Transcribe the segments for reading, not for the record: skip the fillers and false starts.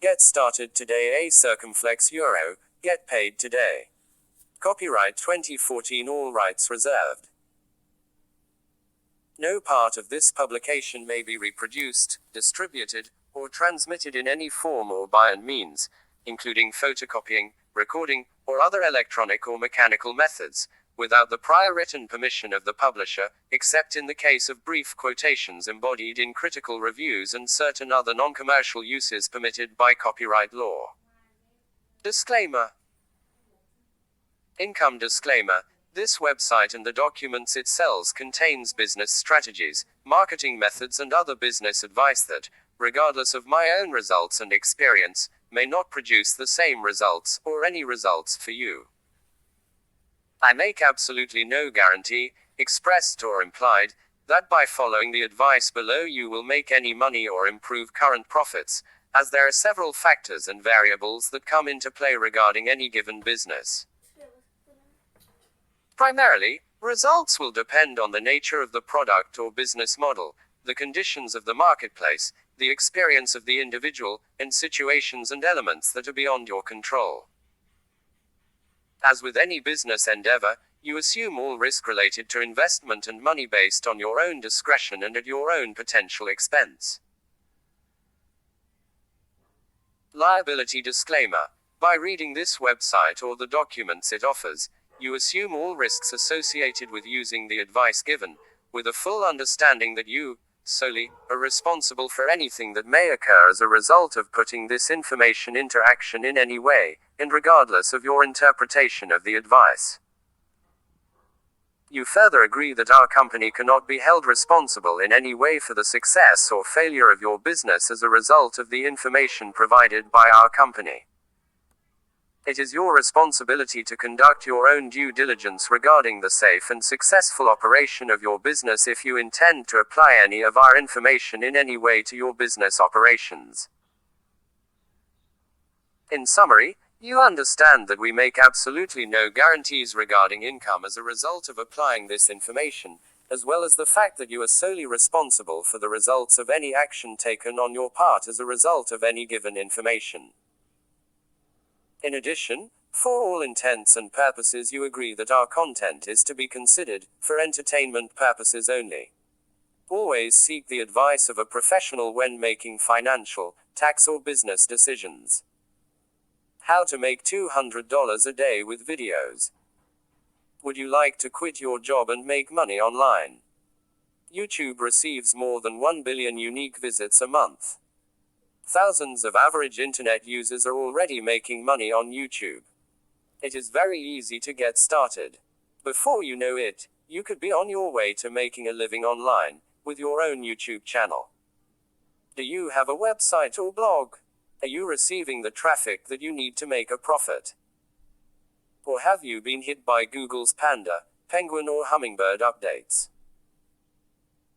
Get started today. A circumflex euro. Get paid today. Copyright 2014. All rights reserved. No part of this publication may be reproduced, distributed, or transmitted in any form or by any means, including photocopying, recording, or other electronic or mechanical methods, without the prior written permission of the publisher, except in the case of brief quotations embodied in critical reviews and certain other non-commercial uses permitted by copyright law. Disclaimer. Income disclaimer. This website and the documents it sells contains business strategies, marketing methods and other business advice that, regardless of my own results and experience, may not produce the same results, or any results for you. I make absolutely no guarantee, expressed or implied, that by following the advice below you will make any money or improve current profits, as there are several factors and variables that come into play regarding any given business. Primarily, results will depend on the nature of the product or business model, the conditions of the marketplace, the experience of the individual, and situations and elements that are beyond your control. As with any business endeavor, you assume all risk related to investment and money based on your own discretion and at your own potential expense. Liability disclaimer. By reading this website or the documents it offers, you assume all risks associated with using the advice given, with a full understanding that you, solely, are responsible for anything that may occur as a result of putting this information into action in any way, and regardless of your interpretation of the advice. You further agree that our company cannot be held responsible in any way for the success or failure of your business as a result of the information provided by our company. It is your responsibility to conduct your own due diligence regarding the safe and successful operation of your business if you intend to apply any of our information in any way to your business operations. In summary, you understand that we make absolutely no guarantees regarding income as a result of applying this information, as well as the fact that you are solely responsible for the results of any action taken on your part as a result of any given information. In addition, for all intents and purposes you agree that our content is to be considered, for entertainment purposes only. Always seek the advice of a professional when making financial, tax or business decisions. How to make $200 a day with videos. Would you like to quit your job and make money online? YouTube receives more than 1 billion unique visits a month. Thousands of average internet users are already making money on YouTube. It is very easy to get started. Before you know it, you could be on your way to making a living online, with your own YouTube channel. Do you have a website or blog? Are you receiving the traffic that you need to make a profit? Or have you been hit by Google's Panda, Penguin or Hummingbird updates?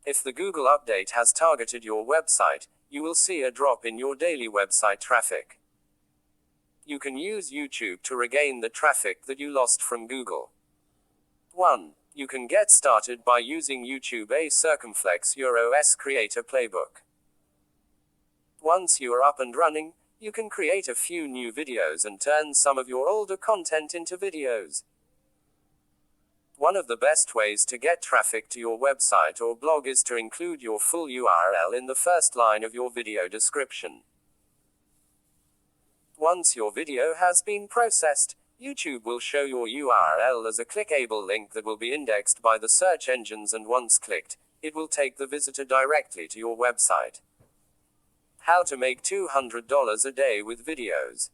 If the Google update has targeted your website, you will see a drop in your daily website traffic. You can use YouTube to regain the traffic that you lost from Google. 1. You can get started by using YouTube A Circumflex Euro-S Creator Playbook. Once you are up and running, you can create a few new videos and turn some of your older content into videos. One of the best ways to get traffic to your website or blog is to include your full URL in the first line of your video description. Once your video has been processed, YouTube will show your URL as a clickable link that will be indexed by the search engines, and once clicked, it will take the visitor directly to your website. How to make $200 a day with videos.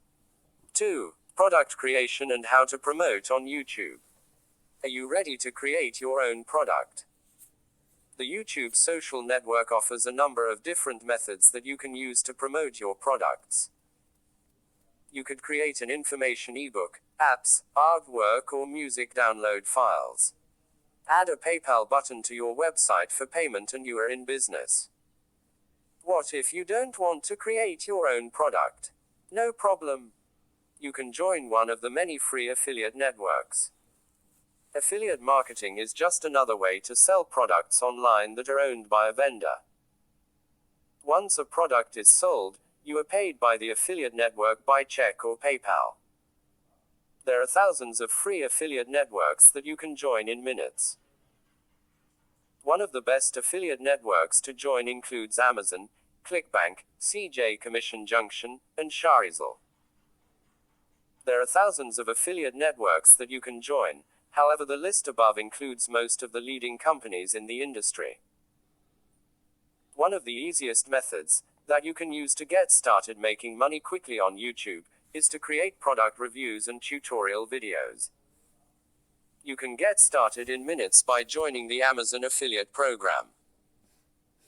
2. Product creation and how to promote on YouTube. Are you ready to create your own product? The YouTube social network offers a number of different methods that you can use to promote your products. You could create an information ebook, apps, artwork or music download files. Add a PayPal button to your website for payment and you are in business. What if you don't want to create your own product? No problem. You can join one of the many free affiliate networks. Affiliate marketing is just another way to sell products online that are owned by a vendor. Once a product is sold, You are paid by the affiliate network by check or PayPal. There are thousands of free affiliate networks that you can join in minutes. One of the best affiliate networks to join includes Amazon, ClickBank, CJ Commission Junction, and Sharezel. There are thousands of affiliate networks that you can join, however, the list above includes most of the leading companies in the industry. One of the easiest methods that you can use to get started making money quickly on YouTube is to create product reviews and tutorial videos. You can get started in minutes by joining the Amazon affiliate program.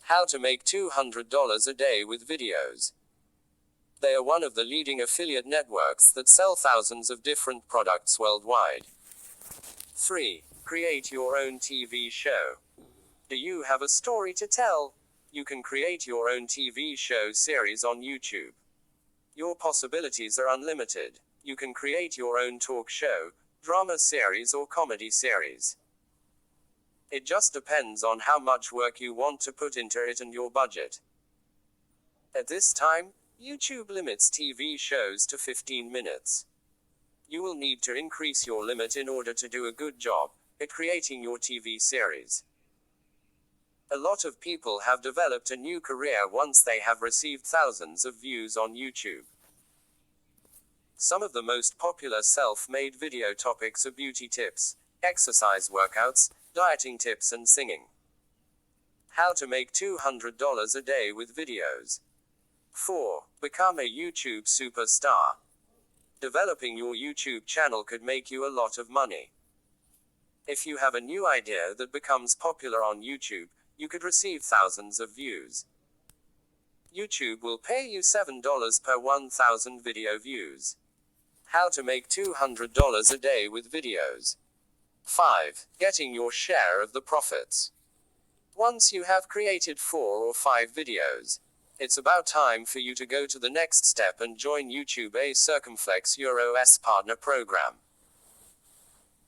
How to make $200 a day with videos. They are one of the leading affiliate networks that sell thousands of different products worldwide. 3. Create your own TV show. Do you have a story to tell? You can create your own TV show series on YouTube. Your possibilities are unlimited. You can create your own talk show, drama series, or comedy series. It just depends on how much work you want to put into it and your budget. At this time, YouTube limits TV shows to 15 minutes. You will need to increase your limit in order to do a good job at creating your TV series. A lot of people have developed a new career once they have received thousands of views on YouTube. Some of the most popular self-made video topics are beauty tips, exercise workouts, dieting tips, and singing. How to make $200 a day with videos. 4. Become a YouTube superstar. Developing your YouTube channel could make you a lot of money. If you have a new idea that becomes popular on YouTube, you could receive thousands of views. YouTube will pay you $7 per 1,000 video views. How to make $200 a day with videos. 5. Getting your share of the profits. Once you have created 4 or 5 videos, it's about time for you to go to the next step and join YouTube a Circumflex Euros partner program.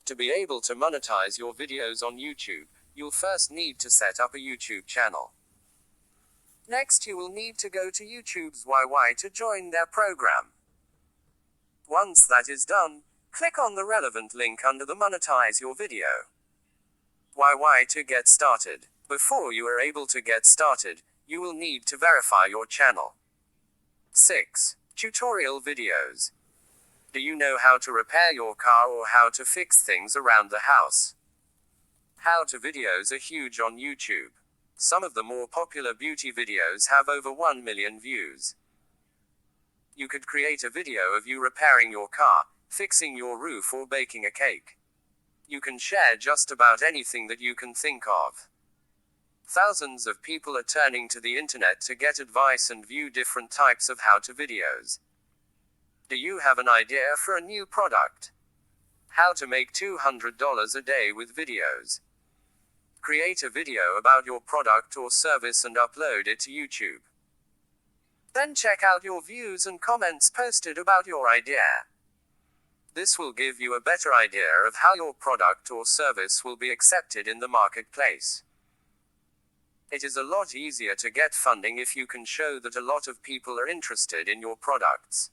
To be able to monetize your videos on YouTube, you'll first need to set up a YouTube channel. Next, you will need to go to YouTube's YY to join their program. Once that is done, click on the relevant link under the Monetize Your Video YY to get started. Before you are able to get started, you will need to verify your channel. 6. Tutorial videos. Do you know how to repair your car or how to fix things around the house? How-to videos are huge on YouTube. Some of the more popular beauty videos have over 1 million views. You could create a video of you repairing your car, fixing your roof, or baking a cake. You can share just about anything that you can think of. Thousands of people are turning to the internet to get advice and view different types of how-to videos. Do you have an idea for a new product? How to make $200 a day with videos. Create a video about your product or service and upload it to YouTube. Then check out your views and comments posted about your idea. This will give you a better idea of how your product or service will be accepted in the marketplace. It is a lot easier to get funding if you can show that a lot of people are interested in your products.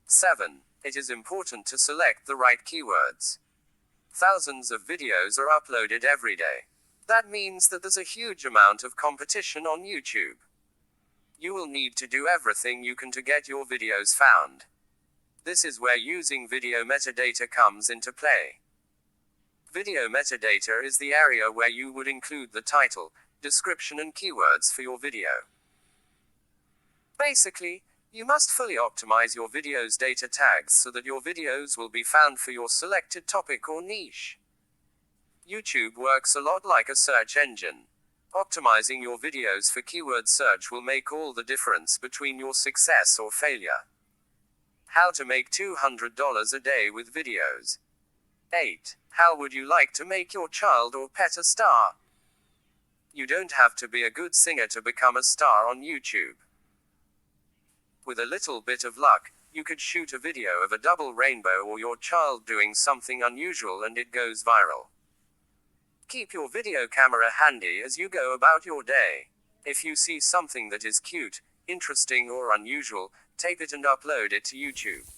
7. It is important to select the right keywords. Thousands of videos are uploaded every day. That means that there's a huge amount of competition on YouTube. You will need to do everything you can to get your videos found. This is where using video metadata comes into play. Video metadata is the area where you would include the title, description, and keywords for your video. Basically, you must fully optimize your video's data tags so that your videos will be found for your selected topic or niche. YouTube works a lot like a search engine. Optimizing your videos for keyword search will make all the difference between your success or failure. How to make $200 a day with videos. 8. How would you like to make your child or pet a star? You don't have to be a good singer to become a star on YouTube. With a little bit of luck, you could shoot a video of a double rainbow or your child doing something unusual and it goes viral. Keep your video camera handy as you go about your day. If you see something that is cute, interesting, or unusual, tape it and upload it to YouTube.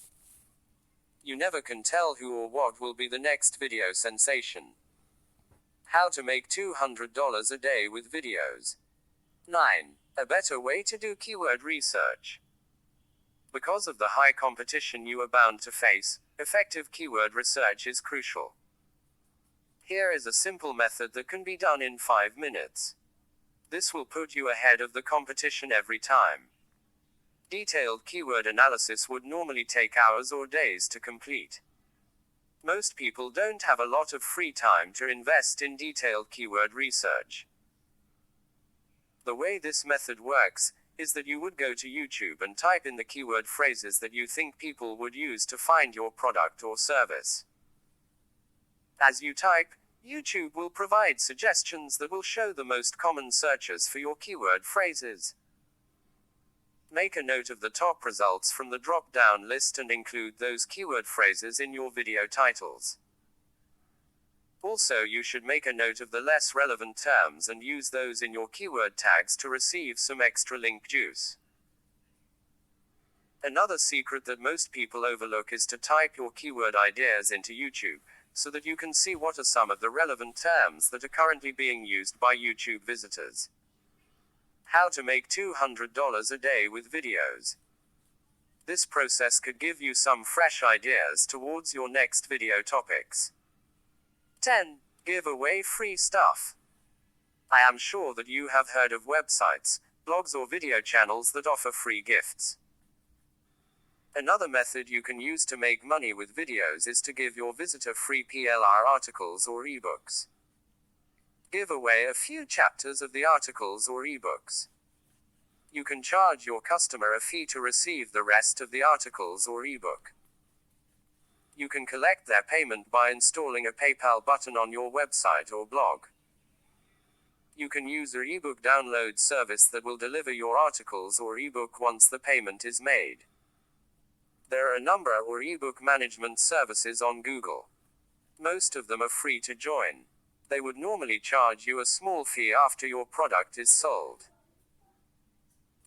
You never can tell who or what will be the next video sensation. How to make $200 a day with videos. 9. A better way to do keyword research. Because of the high competition you are bound to face, effective keyword research is crucial. Here is a simple method that can be done in 5 minutes. This will put you ahead of the competition every time. Detailed keyword analysis would normally take hours or days to complete. Most people don't have a lot of free time to invest in detailed keyword research. The way this method works is that you would go to YouTube and type in the keyword phrases that you think people would use to find your product or service. As you type, YouTube will provide suggestions that will show the most common searches for your keyword phrases. Make a note of the top results from the drop-down list and include those keyword phrases in your video titles. Also, you should make a note of the less relevant terms and use those in your keyword tags to receive some extra link juice. Another secret that most people overlook is to type your keyword ideas into YouTube, so that you can see what are some of the relevant terms that are currently being used by YouTube visitors. How to make $200 a day with videos. This process could give you some fresh ideas towards your next video topics. 10. Give away free stuff. I am sure that you have heard of websites, blogs, or video channels that offer free gifts. Another method you can use to make money with videos is to give your visitor free PLR articles or ebooks. Give away a few chapters of the articles or ebooks. You can charge your customer a fee to receive the rest of the articles or ebook. You can collect their payment by installing a PayPal button on your website or blog. You can use an ebook download service that will deliver your articles or ebook once the payment is made. There are a number of ebook management services on Google. Most of them are free to join. They would normally charge you a small fee after your product is sold.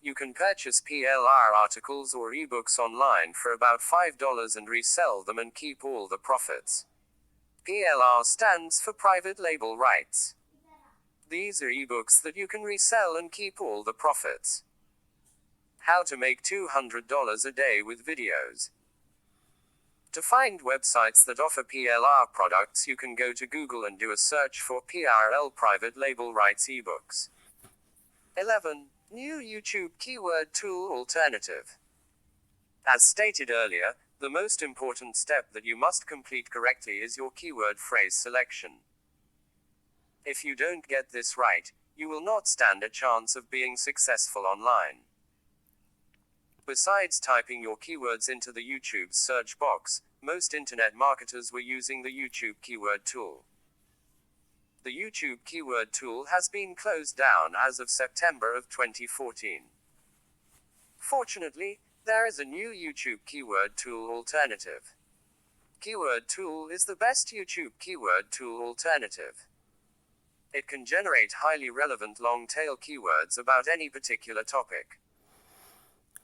You can purchase PLR articles or ebooks online for about $5 and resell them and keep all the profits. PLR stands for private label rights. These are ebooks that you can resell and keep all the profits. How to make $200 a day with videos. To find websites that offer PLR products, you can go to Google and do a search for PRL private label rights ebooks. 11. New YouTube keyword tool alternative. As stated earlier, the most important step that you must complete correctly is your keyword phrase selection. If you don't get this right, you will not stand a chance of being successful online. Besides typing your keywords into the YouTube search box, most internet marketers were using the YouTube keyword tool. The YouTube keyword tool has been closed down as of September of 2014. Fortunately, there is a new YouTube keyword tool alternative. Keyword tool is the best YouTube keyword tool alternative. It can generate highly relevant long-tail keywords about any particular topic.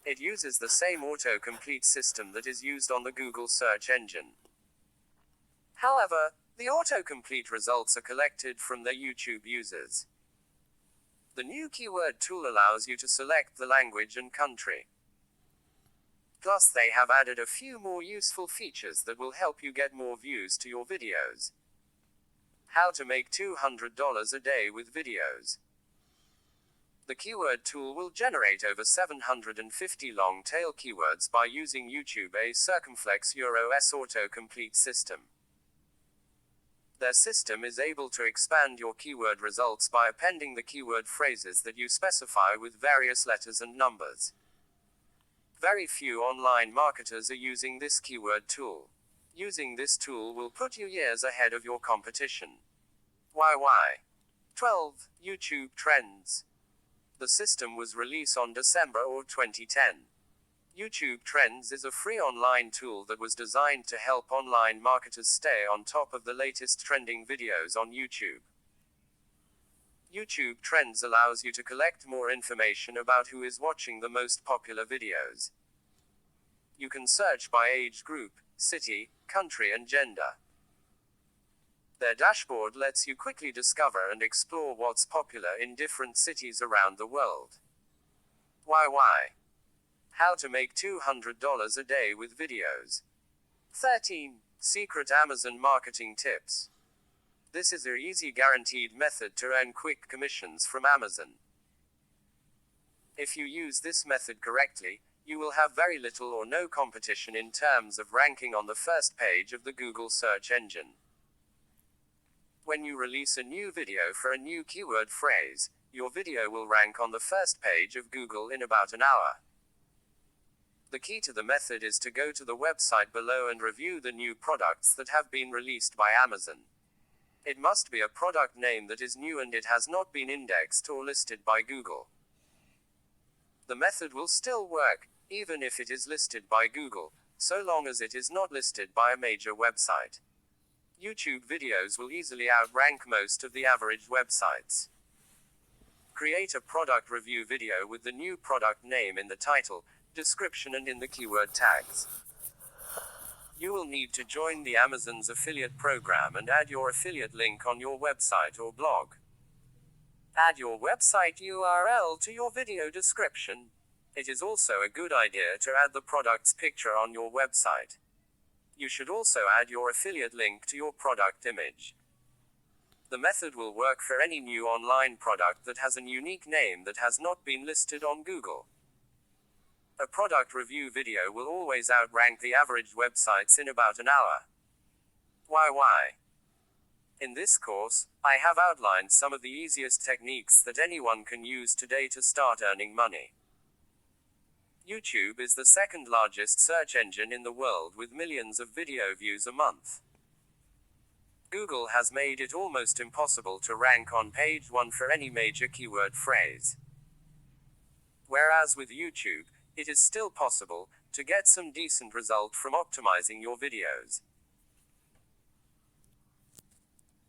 It uses the same autocomplete system that is used on the Google search engine. However, the autocomplete results are collected from their YouTube users. The new keyword tool allows you to select the language and country. Plus, they have added a few more useful features that will help you get more views to your videos. How to make $200 a day with videos. The keyword tool will generate over 750 long-tail keywords by using YouTube's Circumflex EuroS autocomplete system. Their system is able to expand your keyword results by appending the keyword phrases that you specify with various letters and numbers. Very few online marketers are using this keyword tool. Using this tool will put you years ahead of your competition. Why? 12. YouTube Trends. The system was released on December 2010. YouTube Trends is a free online tool that was designed to help online marketers stay on top of the latest trending videos on YouTube. YouTube Trends allows you to collect more information about who is watching the most popular videos. You can search by age group, city, country, and gender. Their dashboard lets you quickly discover and explore what's popular in different cities around the world. Why? How to make $200 a day with videos. 13. Secret Amazon marketing tips. This is an easy guaranteed method to earn quick commissions from Amazon. If you use this method correctly, you will have very little or no competition in terms of ranking on the first page of the Google search engine. When you release a new video for a new keyword phrase, your video will rank on the first page of Google in about an hour. The key to the method is to go to the website below and review the new products that have been released by Amazon. It must be a product name that is new and it has not been indexed or listed by Google. The method will still work, even if it is listed by Google, so long as it is not listed by a major website. YouTube videos will easily outrank most of the average websites. Create a product review video with the new product name in the title, description, and in the keyword tags. You will need to join the Amazon's affiliate program and add your affiliate link on your website or blog. Add your website URL to your video description. It is also a good idea to add the product's picture on your website. You should also add your affiliate link to your product image. The method will work for any new online product that has a unique name that has not been listed on Google. A product review video will always outrank the average websites in about an hour. Why? In this course, I have outlined some of the easiest techniques that anyone can use today to start earning money. YouTube is the second largest search engine in the world with millions of video views a month. Google has made it almost impossible to rank on page 1 for any major keyword phrase. Whereas with YouTube, it is still possible to get some decent result from optimizing your videos.